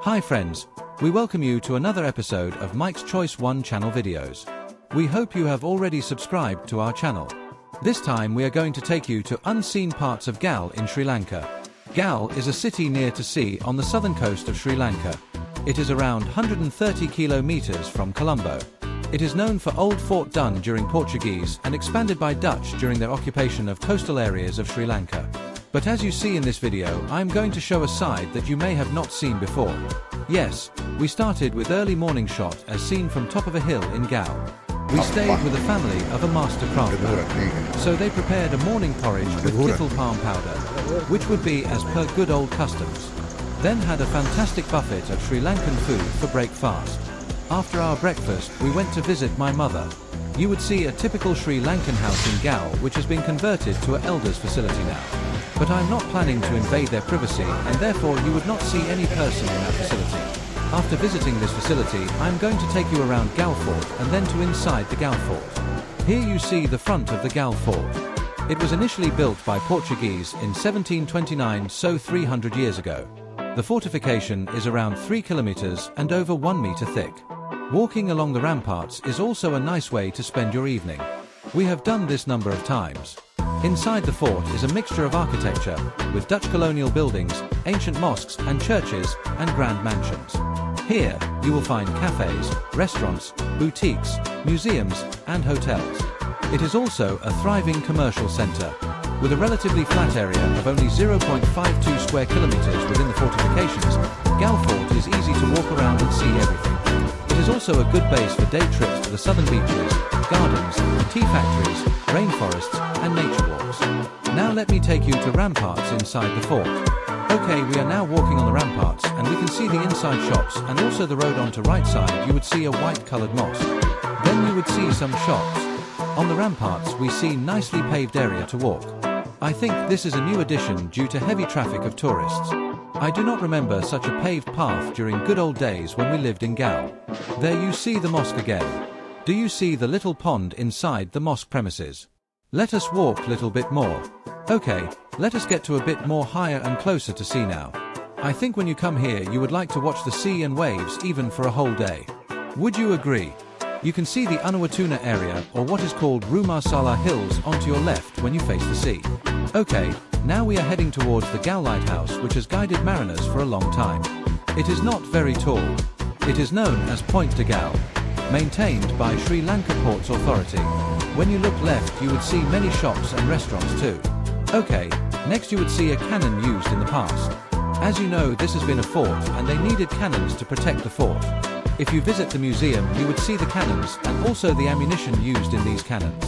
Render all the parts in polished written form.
Hi friends, we welcome you to another episode of Mike's Choice 1 channel videos. We hope you have already subscribed to our channel. This time we are going to take you to unseen parts of Galle in Sri Lanka. Galle is a city near to sea on the southern coast of Sri Lanka. It is around 130 kilometers from Colombo. It is known for Old Fort done during Portuguese and expanded by Dutch during their occupation of coastal areas of Sri Lanka. But as you see in this video, I am going to show a side that you may have not seen before. Yes, we started with early morning shot as seen from top of a hill in Galle. We stayed with a family of a master craftsman. So they prepared a morning porridge with kittle palm powder, which would be as per good old customs. Then had a fantastic buffet of Sri Lankan food for breakfast. After our breakfast, we went to visit my mother. You would see a typical Sri Lankan house in Galle which has been converted to an elders facility now. But I'm not planning to invade their privacy and therefore you would not see any person in that facility. After visiting this facility, I'm going to take you around Galle Fort and then to inside the Galle Fort. Here you see the front of the Galle Fort. It was initially built by Portuguese in 1729, so 300 years ago. The fortification is around 3 kilometers and over 1 meter thick. Walking along the ramparts is also a nice way to spend your evening. We have done this number of times. Inside the fort is a mixture of architecture, with Dutch colonial buildings, ancient mosques and churches, and grand mansions. Here, you will find cafes, restaurants, boutiques, museums, and hotels. It is also a thriving commercial centre. With a relatively flat area of only 0.52 square kilometers within the fortifications, Galle Fort is easy to walk around and see everything. It is also a good base for day trips to the southern beaches, gardens, tea factories, rainforests, and nature walks. Now let me take you to ramparts inside the fort. Okay, we are now walking on the ramparts and we can see the inside shops and also the road onto right side you would see a white coloured mosque. Then you would see some shops. On the ramparts we see nicely paved area to walk. I think this is a new addition due to heavy traffic of tourists. I do not remember such a paved path during good old days when we lived in Galle. There you see the mosque again. Do you see the little pond inside the mosque premises? Let us walk a little bit more. Okay, let us get to a bit more higher and closer to sea now. I think when you come here you would like to watch the sea and waves even for a whole day. Would you agree? You can see the Unawatuna area or what is called Rumasala Hills onto your left when you face the sea. Okay, now we are heading towards the Galle Lighthouse which has guided mariners for a long time. It is not very tall. It is known as Point de Galle, maintained by Sri Lanka Ports Authority. When you look left you would see many shops and restaurants too. Okay, next you would see a cannon used in the past. As you know, this has been a fort and they needed cannons to protect the fort. If you visit the museum you would see the cannons and also the ammunition used in these cannons.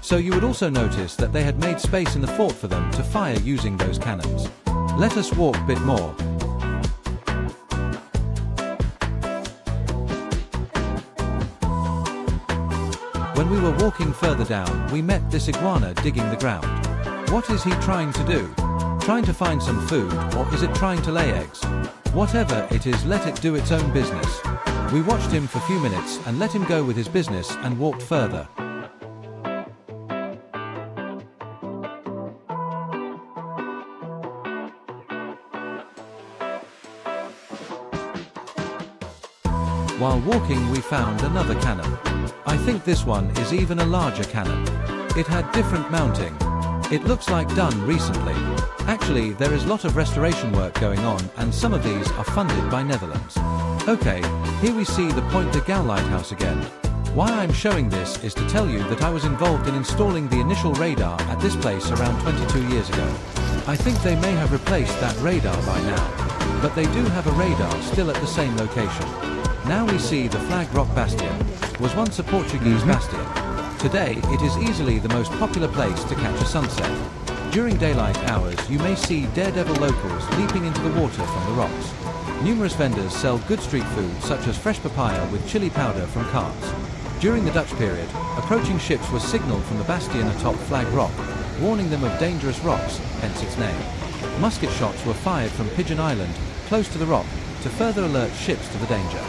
So you would also notice that they had made space in the fort for them to fire using those cannons. Let us walk a bit more. When we were walking further down, we met this iguana digging the ground. What is he trying to do? Trying to find some food, or is it trying to lay eggs? Whatever it is, let it do its own business. We watched him for a few minutes and let him go with his business and walked further. While walking we found another cannon. I think this one is even a larger cannon. It had different mounting. It looks like done recently. Actually, there is a lot of restoration work going on and some of these are funded by Netherlands. Okay, here we see the Point de Galle Lighthouse again. Why I'm showing this is to tell you that I was involved in installing the initial radar at this place around 22 years ago. I think they may have replaced that radar by now, but they do have a radar still at the same location. Now we see the Flag Rock Bastion, was once a Portuguese bastion. Today it is easily the most popular place to catch a sunset. During daylight hours you may see daredevil locals leaping into the water from the rocks. Numerous vendors sell good street food such as fresh papaya with chili powder from carts. During the Dutch period, approaching ships were signalled from the bastion atop Flag Rock, warning them of dangerous rocks, hence its name. Musket shots were fired from Pigeon Island, close to the rock, to further alert ships to the danger.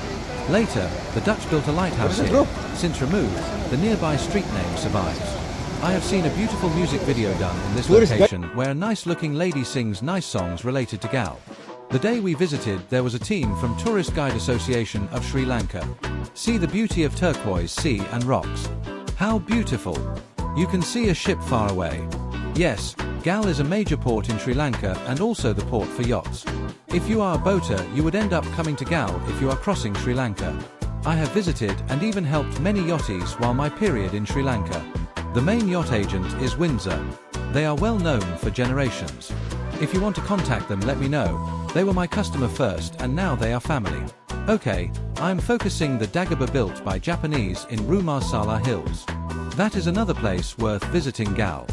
Later, the Dutch built a lighthouse here. Since removed, the nearby street name survives. I have seen a beautiful music video done in this location where a nice looking lady sings nice songs related to Galle. The day we visited, there was a team from Tourist Guide Association of Sri Lanka. See the beauty of turquoise sea and rocks. How beautiful! You can see a ship far away. Yes, Galle is a major port in Sri Lanka and also the port for yachts. If you are a boater, you would end up coming to Galle if you are crossing Sri Lanka. I have visited and even helped many yachties while my period in Sri Lanka. The main yacht agent is Windsor. They are well known for generations. If you want to contact them, let me know. They were my customer first and now they are family. Okay, I am focusing the Dagobah built by Japanese in Rumasala Hills. That is another place worth visiting Galle.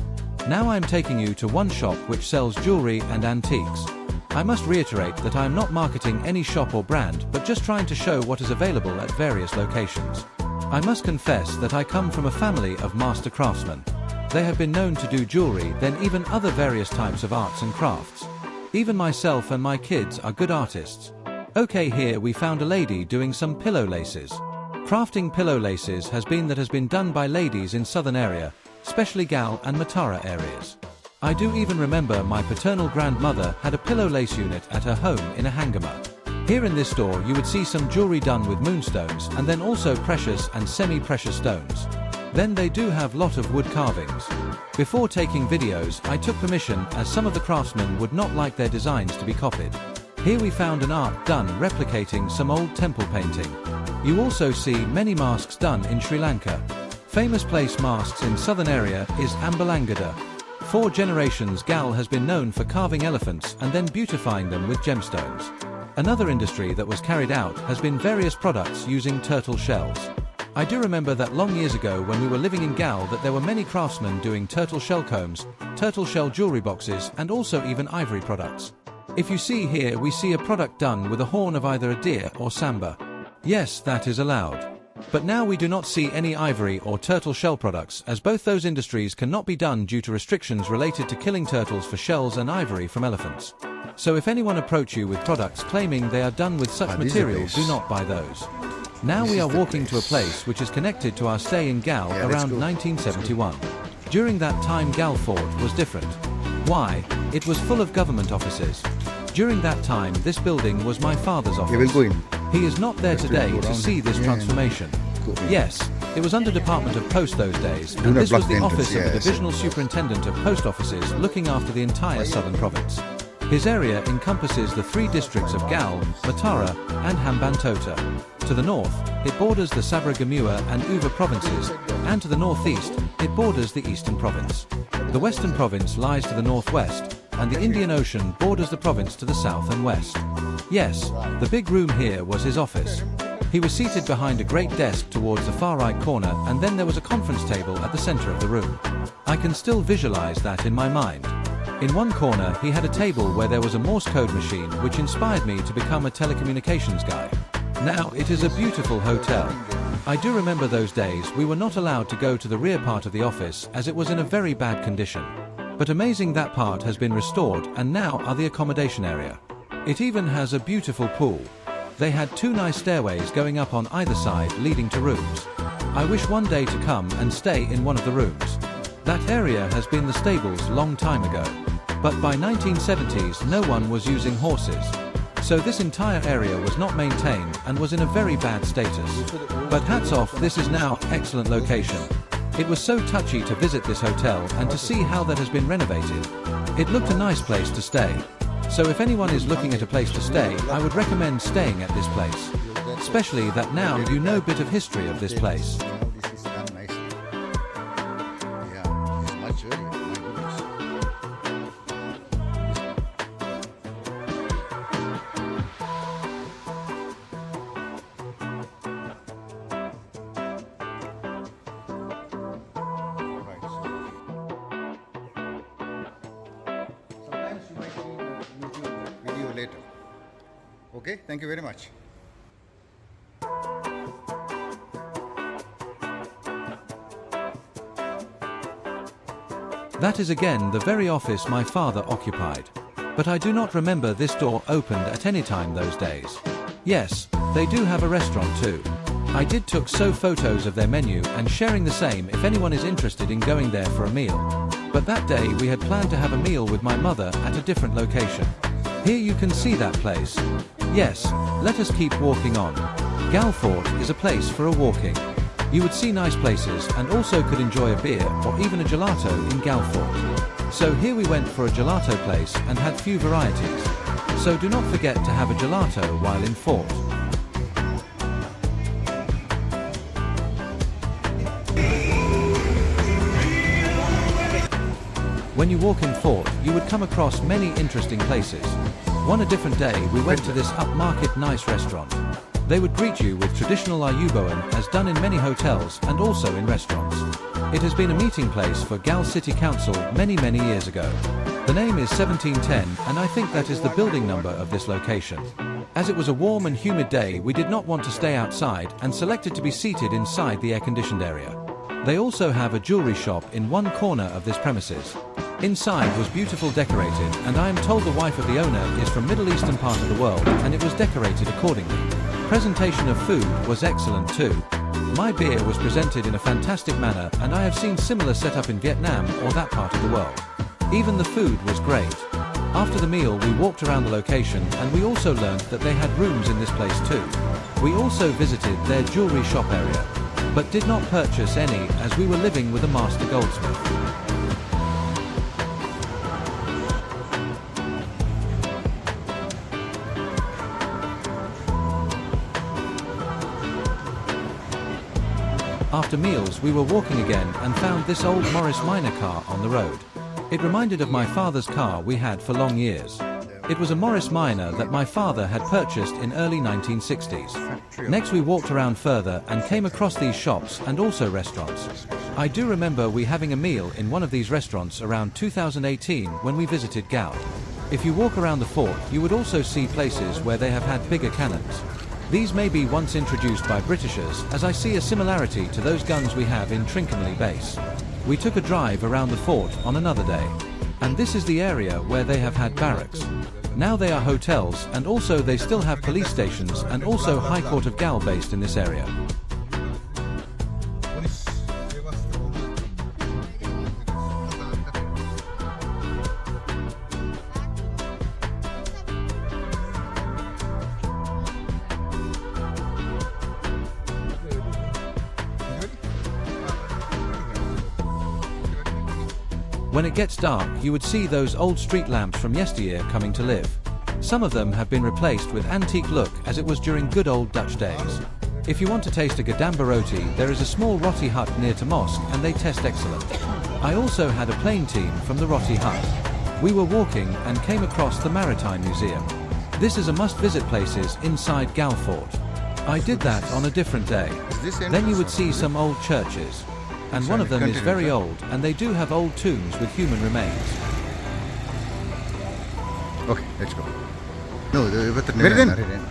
Now I am taking you to one shop which sells jewelry and antiques. I must reiterate that I am not marketing any shop or brand, but just trying to show what is available at various locations. I must confess that I come from a family of master craftsmen. They have been known to do jewelry, then even other various types of arts and crafts. Even myself and my kids are good artists. Okay, here we found a lady doing some pillow laces. Crafting pillow laces has been done by ladies in southern area, especially Galle and Matara areas. I do even remember my paternal grandmother had a pillow lace unit at her home in a hangama. Here in this store you would see some jewelry done with moonstones and then also precious and semi-precious stones. Then they do have lot of wood carvings. Before taking videos, I took permission as some of the craftsmen would not like their designs to be copied. Here we found an art done replicating some old temple painting. You also see many masks done in Sri Lanka. Famous place masks in southern area is Ambalangada. For generations Galle has been known for carving elephants and then beautifying them with gemstones. Another industry that was carried out has been various products using turtle shells. I do remember that long years ago when we were living in Galle that there were many craftsmen doing turtle shell combs, turtle shell jewelry boxes and also even ivory products. If you see here, we see a product done with a horn of either a deer or samba. Yes, that is allowed. But now we do not see any ivory or turtle shell products, as both those industries cannot be done due to restrictions related to killing turtles for shells and ivory from elephants. So if anyone approach you with products claiming they are done with such material, do not buy those. Now we are walking to a place which is connected to our stay in Galle around 1971. During that time Galle Fort was different. Why? It was full of government offices. During that time this building was my father's office. He is not there today to see this transformation. Yes, it was under Department of Post those days, and this was the office of the Divisional Superintendent of Post Offices looking after the entire southern province. His area encompasses the three districts of Galle, Matara and Hambantota. To the north, it borders the Sabragamua and Uva provinces, and to the northeast, it borders the eastern province. The western province lies to the northwest, and the Indian Ocean borders the province to the south and west. Yes, the big room here was his office. He was seated behind a great desk towards the far right corner, and then there was a conference table at the center of the room. I can still visualize that in my mind. In one corner he had a table where there was a Morse code machine which inspired me to become a telecommunications guy. Now it is a beautiful hotel. I do remember those days we were not allowed to go to the rear part of the office as it was in a very bad condition. But amazing that part has been restored and now are the accommodation area. It even has a beautiful pool. They had two nice stairways going up on either side leading to rooms. I wish one day to come and stay in one of the rooms. That area has been the stables long time ago. But by 1970s no one was using horses. So this entire area was not maintained and was in a very bad status. But hats off, this is now excellent location. It was so touchy to visit this hotel and to see how that has been renovated. It looked a nice place to stay. So if anyone is looking at a place to stay, I would recommend staying at this place. Especially that now you know a bit of history of this place. Later. Okay, thank you very much. That is again the very office my father occupied. But I do not remember this door opened at any time those days. Yes, they do have a restaurant too. I did took so photos of their menu and sharing the same if anyone is interested in going there for a meal. But that day we had planned to have a meal with my mother at a different location. Here you can see that place. Yes, let us keep walking on. Galle Fort is a place for a walking. You would see nice places and also could enjoy a beer or even a gelato in Galle Fort. So here we went for a gelato place and had few varieties. So do not forget to have a gelato while in Fort. When you walk in Fort, you would come across many interesting places. One a different day, we went to this upmarket nice restaurant. They would greet you with traditional ayubowan as done in many hotels and also in restaurants. It has been a meeting place for Galle City Council many years ago. The name is 1710 and I think that is the building number of this location. As it was a warm and humid day, we did not want to stay outside and selected to be seated inside the air-conditioned area. They also have a jewelry shop in one corner of this premises. Inside was beautiful decorated, and I am told the wife of the owner is from Middle Eastern part of the world and it was decorated accordingly. Presentation of food was excellent too. My beer was presented in a fantastic manner and I have seen similar setup in Vietnam or that part of the world. Even the food was great. After the meal we walked around the location and we also learned that they had rooms in this place too. We also visited their jewelry shop area, but did not purchase any as we were living with a master goldsmith. After meals we were walking again and found this old Morris Minor car on the road. It reminded of my father's car we had for long years. It was a Morris Minor that my father had purchased in early 1960s. Next we walked around further and came across these shops and also restaurants. I do remember we having a meal in one of these restaurants around 2018 when we visited Galle. If you walk around the fort you would also see places where they have had bigger cannons. These may be once introduced by Britishers, as I see a similarity to those guns we have in Trincomalee base. We took a drive around the fort on another day. And this is the area where they have had barracks. Now they are hotels and also they still have police stations and also High Court of Galle based in this area. When it gets dark, you would see those old street lamps from yesteryear coming to live. Some of them have been replaced with antique look as it was during good old Dutch days. If you want to taste a gadamba roti, there is a small roti hut near to mosque and they taste excellent. I also had a plane team from the roti hut. We were walking and came across the Maritime Museum. This is a must-visit places inside Galle Fort. I did that on a different day. Then you would see some old churches. And one of them is very old, and they do have old tombs with human remains. Okay, let's go. No, very then.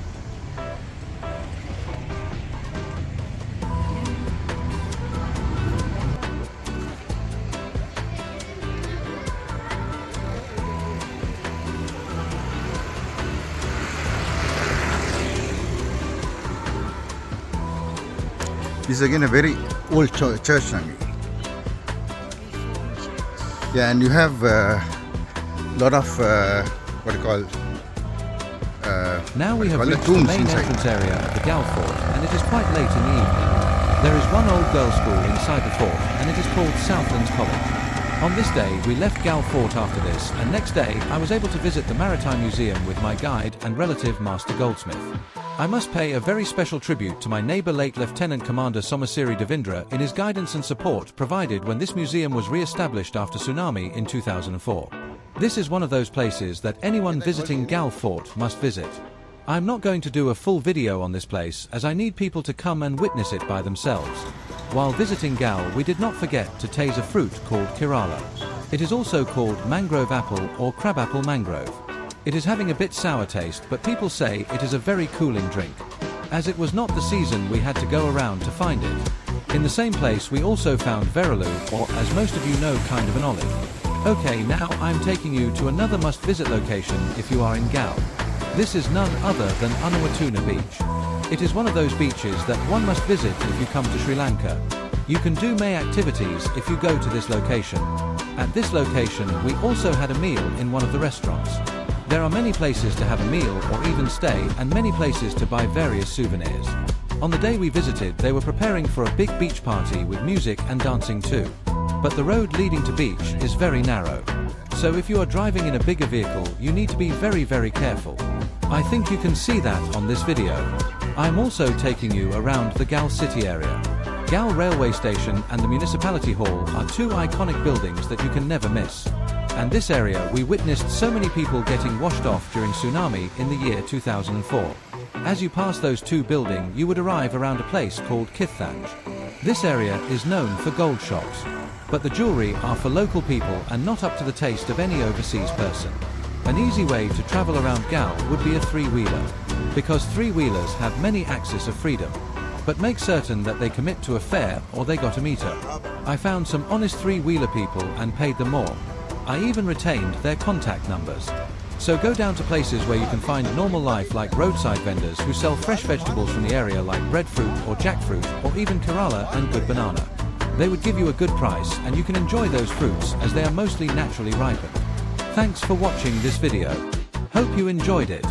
This is again a very old church, Nangi. Yeah, and you have a lot of what you call. Now we have reached the main entrance area of the Galle Fort, and it is quite late in the evening. There is one old girls' school inside the fort, and it is called Southlands College. On this day, we left Galle Fort after this, and next day, I was able to visit the Maritime Museum with my guide and relative, Master Goldsmith. I must pay a very special tribute to my neighbour late Lieutenant Commander Somasiri Devindra in his guidance and support provided when this museum was re-established after tsunami in 2004. This is one of those places that anyone visiting Galle Fort must visit. I'm not going to do a full video on this place as I need people to come and witness it by themselves. While visiting Galle, we did not forget to taste a fruit called Kerala. It is also called mangrove apple or crabapple mangrove. It is having a bit sour taste, but people say it is a very cooling drink. As it was not the season, we had to go around to find it. In the same place we also found Verulu, or as most of you know, kind of an olive. Okay, now I'm taking you to another must-visit location if you are in Galle. This is none other than Unawatuna Beach. It is one of those beaches that one must visit if you come to Sri Lanka. You can do May activities if you go to this location. At this location we also had a meal in one of the restaurants. There are many places to have a meal or even stay, and many places to buy various souvenirs. On the day we visited, they were preparing for a big beach party with music and dancing too. But the road leading to beach is very narrow. So if you are driving in a bigger vehicle, you need to be very careful. I think you can see that on this video. I'm also taking you around the Galle City area. Galle railway station and the municipality hall are two iconic buildings that you can never miss. And this area we witnessed so many people getting washed off during tsunami in the year 2004. As you pass those two buildings, you would arrive around a place called Kithanj. This area is known for gold shops, but the jewelry are for local people and not up to the taste of any overseas person. An easy way to travel around Galle would be a three-wheeler, because three-wheelers have many axes of freedom. But make certain that they commit to a fare or they got a meter. I found some honest three-wheeler people and paid them more. I even retained their contact numbers. So go down to places where you can find normal life, like roadside vendors who sell fresh vegetables from the area like breadfruit or jackfruit or even Kerala and good banana. They would give you a good price and you can enjoy those fruits as they are mostly naturally ripened. Thanks for watching this video. Hope you enjoyed it.